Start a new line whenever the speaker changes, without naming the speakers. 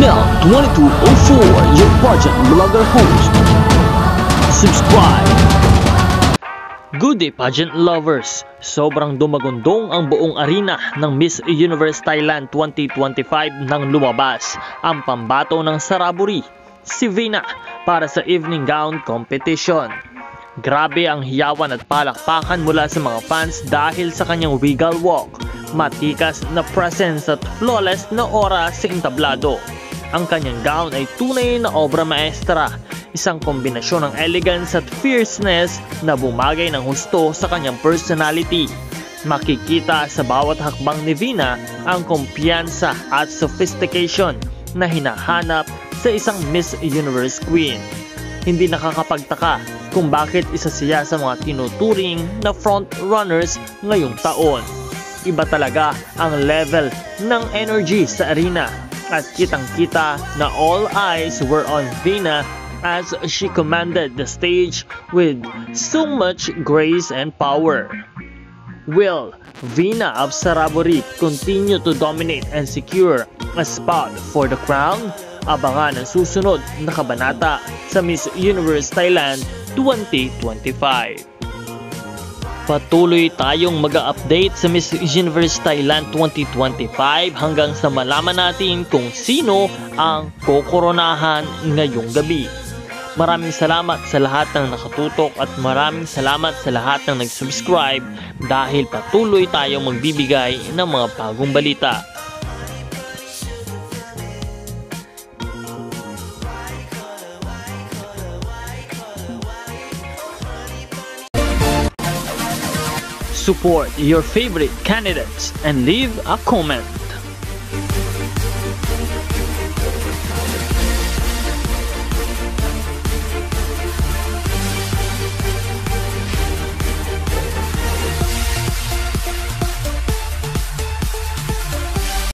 Mel 2204, your pageant vlogger host. Subscribe! Good day pageant lovers! Sobrang dumagundong ang buong arena ng Miss Universe Thailand 2025 nang lumabas ang pambato ng Saraburi, si Veena, para sa evening gown competition. Grabe ang hiyawan at palakpakan mula sa mga fans dahil sa kanyang regal walk, matikas na presence at flawless na aura sa entablado. Ang kanyang gown ay tunay na obra maestra, isang kombinasyon ng elegance at fierceness na bumagay ng husto sa kanyang personality. Makikita sa bawat hakbang ni Veena ang kumpiyansa at sophistication na hinahanap sa isang Miss Universe Queen. Hindi nakakapagtaka kung bakit isa siya sa mga tinuturing na front runners ngayong taon. Iba talaga ang level ng energy sa arena at kitang-kita na all eyes were on Veena as she commanded the stage with so much grace and power. Will Veena of Saraburi continue to dominate and secure a spot for the crown? Abangan ang susunod na kabanata sa Miss Universe Thailand 2025. Patuloy tayong mag-update sa Miss Universe Thailand 2025 hanggang sa malaman natin kung sino ang kokoronahan ngayong gabi. Maraming salamat sa lahat ng nakatutok at maraming salamat sa lahat ng nag-subscribe dahil patuloy tayong magbibigay ng mga bagong balita. Support your favorite candidates and leave a comment.